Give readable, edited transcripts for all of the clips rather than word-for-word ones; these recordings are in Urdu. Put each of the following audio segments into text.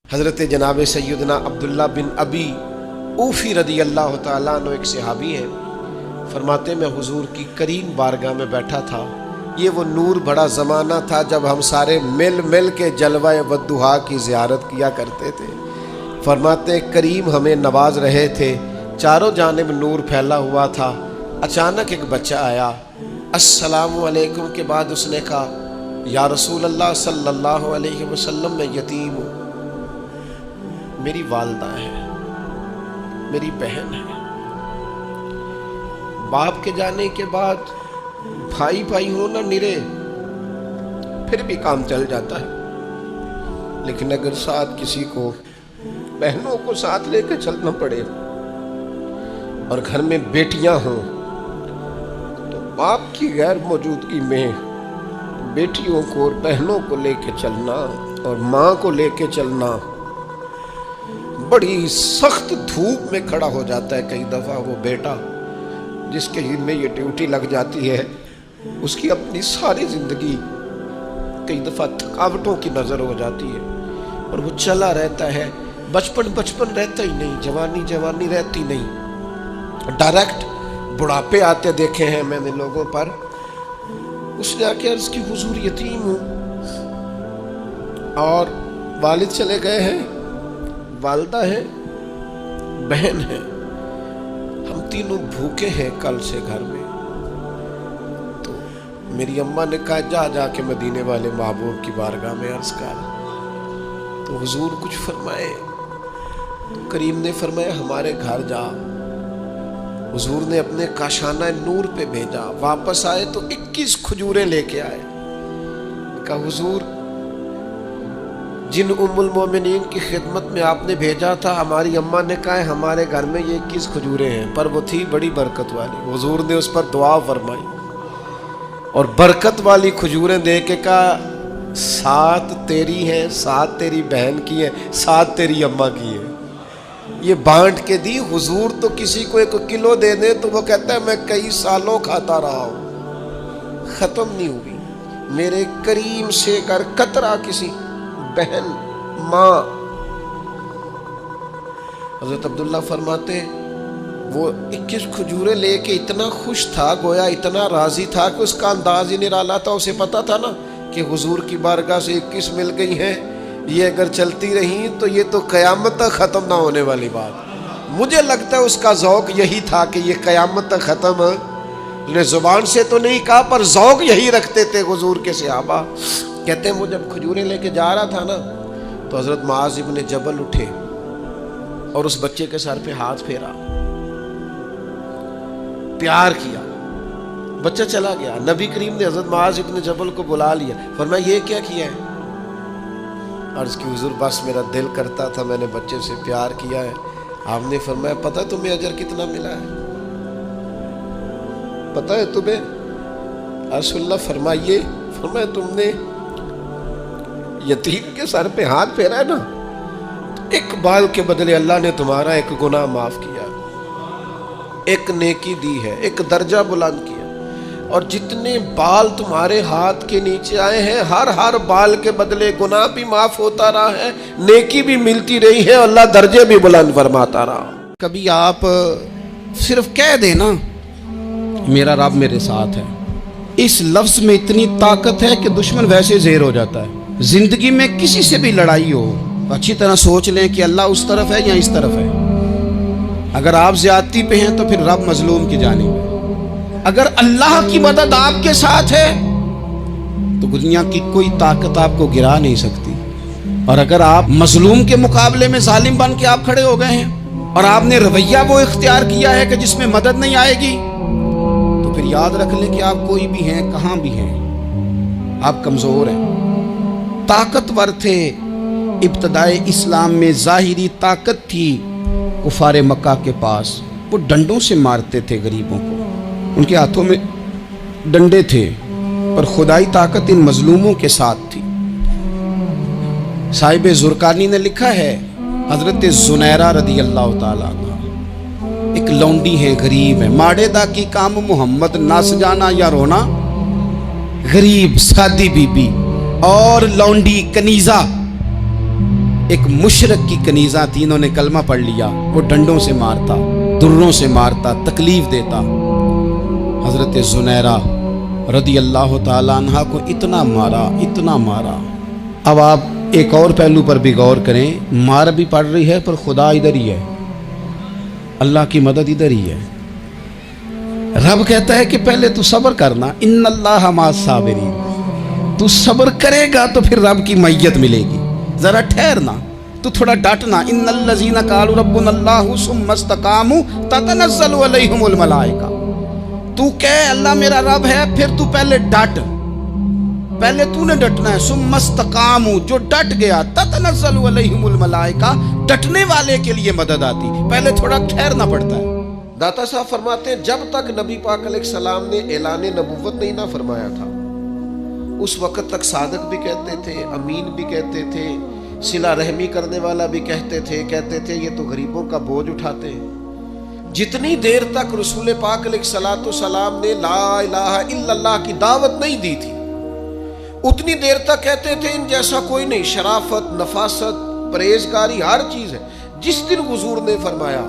حضرت جناب سیدنا عبداللہ بن ابی اوفی رضی اللہ تعالیٰ عنہ ایک صحابی ہیں، فرماتے میں حضور کی کریم بارگاہ میں بیٹھا تھا۔ یہ وہ نور بڑا زمانہ تھا جب ہم سارے مل مل کے جلوہ والضحیٰ کی زیارت کیا کرتے تھے۔ فرماتے کریم ہمیں نواز رہے تھے، چاروں جانب نور پھیلا ہوا تھا۔ اچانک ایک بچہ آیا، السلام علیکم کے بعد اس نے کہا یا رسول اللہ صلی اللہ علیہ وسلم میں یتیم ہوں، میری والدہ ہے، میری بہن ہے۔ باپ کے جانے کے بعد بھائی بھائی ہونا نرے پھر بھی کام چل جاتا ہے، لیکن اگر ساتھ کسی کو بہنوں کو ساتھ لے کے چلنا پڑے اور گھر میں بیٹیاں ہوں تو باپ کی غیر موجودگی میں بیٹیوں کو اور بہنوں کو لے کے چلنا اور ماں کو لے کے چلنا بڑی سخت دھوپ میں کھڑا ہو جاتا ہے۔ کئی دفعہ وہ بیٹا جس کے ذمہ یہ ڈیوٹی لگ جاتی ہے، اس کی اپنی ساری زندگی کئی دفعہ تھکاوٹوں کی نظر ہو جاتی ہے اور وہ چلا رہتا ہے۔ بچپن رہتا ہی نہیں، جوانی رہتی نہیں، ڈائریکٹ بڑھاپے آتے دیکھے ہیں میں نے لوگوں پر۔ اس نے آ کے عرض کی حضور یتیم ہوں اور والد چلے گئے ہیں، والدہ ہے، بہن ہے، ہم تینوں بھوکے ہیں کل سے گھر میں۔ تو میری اماں نے کہا جا کے مدینے والے محبوب کی بارگاہ میں عرض کر۔ تو حضور کچھ فرمائے، کریم نے فرمایا ہمارے گھر جا۔ حضور نے اپنے کاشانہ نور پہ بھیجا، واپس آئے تو 21 کھجوریں لے کے آئے۔ کہا حضور جن ام المومنین کی خدمت میں آپ نے بھیجا تھا، ہماری اماں نے کہا ہے ہمارے گھر میں یہ 21 کھجوریں ہیں، پر وہ تھی بڑی برکت والی۔ حضور نے اس پر دعا فرمائی اور برکت والی کھجوریں دے کے کہا 7 تیری ہیں، 7 تیری بہن کی ہیں، 7 تیری اماں کی ہیں۔ یہ بانٹ کے دی۔ حضور تو کسی کو 1 کلو دے دیں تو وہ کہتا ہے میں کئی سالوں کھاتا رہا ہوں، ختم نہیں ہوئی۔ میرے کریم سے کر قطرہ کسی بہن ماں۔ حضرت عبداللہ فرماتے وہ 21 کھجوریں لے کے اتنا خوش تھا، گویا اتنا راضی تھا کہ اس کا انداز ہی نرالا تھا۔ اسے پتا تھا نا کہ حضور کی بارگاہ سے 21 مل گئی ہیں، یہ اگر چلتی رہیں تو یہ تو قیامت تک ختم نہ ہونے والی بات۔ مجھے لگتا ہے اس کا ذوق یہی تھا کہ یہ قیامت تک ختم، نے زبان سے تو نہیں کہا پر ذوق یہی رکھتے تھے حضور کے صحابہ۔ کہتے ہیں وہ جب کھجوریں لے کے جا رہا تھا نا تو حضرت معاذ ابن جبل اٹھے اور اس بچے کے سر پہ ہاتھ پھیرا، پیار کیا، بچہ چلا گیا۔ نبی کریم نے حضرت معاذ ابن جبل کو بلا لیا، فرمایا یہ کیا کیا ہے؟ عرض کی حضور بس میرا دل کرتا تھا، میں نے بچے سے پیار کیا ہے۔ آپ نے فرمایا پتہ تمہیں اجر کتنا ملا ہے؟ پتہ ہے تمہیں؟ رسول اللہ فرمائیے۔ فرمایا تم نے یتیم کے سر پہ ہاتھ پھیرا ہے نا، 1 بال کے بدلے اللہ نے تمہارا 1 گناہ معاف کیا، 1 نیکی دی ہے، 1 درجہ بلند کیا۔ اور جتنے بال تمہارے ہاتھ کے نیچے آئے ہیں، ہر بال کے بدلے گناہ بھی معاف ہوتا رہا ہے، نیکی بھی ملتی رہی ہے، اللہ درجے بھی بلند فرماتا رہا۔ کبھی آپ صرف کہہ دیں نا میرا رب میرے ساتھ ہے، اس لفظ میں اتنی طاقت ہے کہ دشمن ویسے زیر ہو جاتا ہے۔ زندگی میں کسی سے بھی لڑائی ہو، اچھی طرح سوچ لیں کہ اللہ اس طرف ہے یا اس طرف ہے۔ اگر آپ زیادتی پہ ہیں تو پھر رب مظلوم کی جانب ہے۔ اگر اللہ کی مدد آپ کے ساتھ ہے تو دنیا کی کوئی طاقت آپ کو گرا نہیں سکتی۔ اور اگر آپ مظلوم کے مقابلے میں ظالم بن کے آپ کھڑے ہو گئے ہیں اور آپ نے رویہ وہ اختیار کیا ہے کہ جس میں مدد نہیں آئے گی، تو پھر یاد رکھ لیں کہ آپ کوئی بھی ہیں، کہاں بھی ہیں، آپ کمزور ہیں۔ طاقتور تھے ابتدائے اسلام میں، ظاہری طاقت تھی کفار مکہ کے پاس، وہ ڈنڈوں سے مارتے تھے غریبوں کو، ان کے ہاتھوں میں ڈنڈے تھے، پر خدائی طاقت ان مظلوموں کے ساتھ تھی۔ صاحب زرقانی نے لکھا ہے حضرت زنیرہ رضی اللہ تعالیٰ عنہ ایک لونڈی ہے، غریب ہے، ماڑے دا کی کام محمد نس جانا یا رونا، غریب سادی بی بی اور لونڈی کنیزہ ایک مشرک کی کنیزہ تھی، انہوں نے کلمہ پڑھ لیا، وہ ڈنڈوں سے مارتا، دروں سے مارتا، تکلیف دیتا۔ حضرت زنیرہ رضی اللہ تعالیٰ عنہ کو اتنا مارا۔ اب آپ ایک اور پہلو پر بھی غور کریں، مار بھی پڑ رہی ہے پر خدا ادھر ہی ہے، اللہ کی مدد ادھر ہی ہے۔ رب کہتا ہے کہ پہلے تو صبر کرنا، ان اللہ مع الصابرین، تو صبر کرے گا تو پھر رب کی معیت ملے گی، ذرا ٹھہرنا، تو تھوڑا ڈٹنا۔ ان الذین قالوا ربنا اللہ ثم استقاموا تتنزل علیہم الملائکہ، تو کہے اللہ میرا رب ہے، پھر تو پہلے ڈٹ، پہلے تو نے ڈٹنا ہے۔ ثم استقاموا، جو ڈٹ گیا، تتنزل علیہم الملائکہ، ڈٹنے والے کے لیے مدد آتی، پہلے تھوڑا ٹھہرنا پڑتا ہے۔ داتا صاحب فرماتے ہیں جب تک نبی پاک علیہ السلام نے اعلان نبوت نہیں نہ فرمایا تھا، اس وقت تک صادق بھی کہتے تھے، امین بھی کہتے تھے، صلہ رحمی کرنے والا بھی کہتے تھے یہ تو غریبوں کا بوجھ اٹھاتے ہیں۔ جتنی دیر تک رسول پاک علیہ الصلوۃ والسلام نے لا الہ الا اللہ کی دعوت نہیں دی تھی، اتنی دیر تک کہتے تھے ان جیسا کوئی نہیں، شرافت، نفاست، پرہیزگاری ہر چیز ہے۔ جس دن حضور نے فرمایا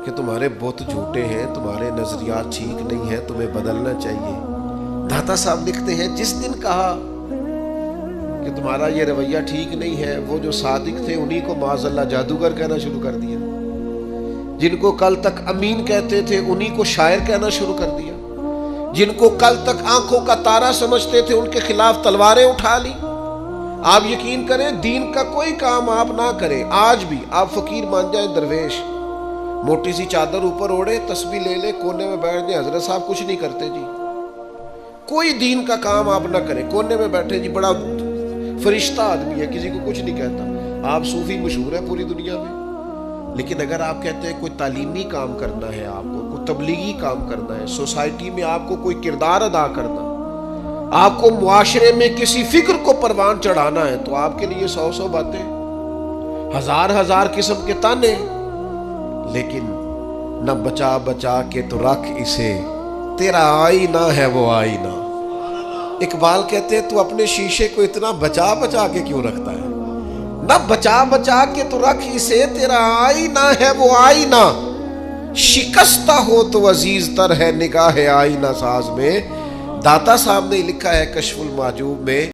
کہ تمہارے بت جھوٹے ہیں، تمہارے نظریات ٹھیک نہیں ہیں، تمہیں بدلنا چاہیے، داتا صاحب لکھتے ہیں جس دن کہا کہ تمہارا یہ رویہ ٹھیک نہیں ہے، وہ جو صادق تھے انہی کو معاذ اللہ جادوگر کہنا شروع کر دیا، جن کو کل تک امین کہتے تھے انہی کو شاعر کہنا شروع کر دیا، جن کو کل تک آنکھوں کا تارا سمجھتے تھے ان کے خلاف تلواریں اٹھا لی۔ آپ یقین کریں دین کا کوئی کام آپ نہ کریں، آج بھی آپ فقیر مان جائیں، درویش، موٹی سی چادر اوپر اوڑے، تسبیح لے لے، کونے میں بیٹھ جائیں، حضرت صاحب کچھ نہیں کرتے جی، کوئی دین کا کام آپ نہ کریں، کونے میں بیٹھے جی بڑا فرشتہ آدمی ہے، کسی کو کچھ نہیں کہتا، آپ صوفی مشہور ہے پوری دنیا میں، لیکن اگر آپ کہتے ہیں کوئی تعلیمی کام کرنا ہے، آپ کو کوئی تبلیغی کام کرنا ہے، سوسائٹی میں آپ کو کوئی کردار ادا کرنا، آپ کو معاشرے میں کسی فکر کو پروان چڑھانا ہے، تو آپ کے لیے 100 باتیں، ہزار قسم کے تانے، لیکن نہ بچا کے تو رکھ اسے، تیرا آئینہ ہے وہ آئینہ۔ اقبال کہتے ہیں تو اپنے شیشے کو اتنا بچا کے کیوں رکھتا ہے؟ نہ بچا کے تو رکھ اسے، تیرا آئینہ ہے وہ آئینہ، شکستہ ہو تو عزیز تر ہے نگاہ آئینہ ساز میں۔ داتا صاحب نے لکھا ہے کشف المحجوب میں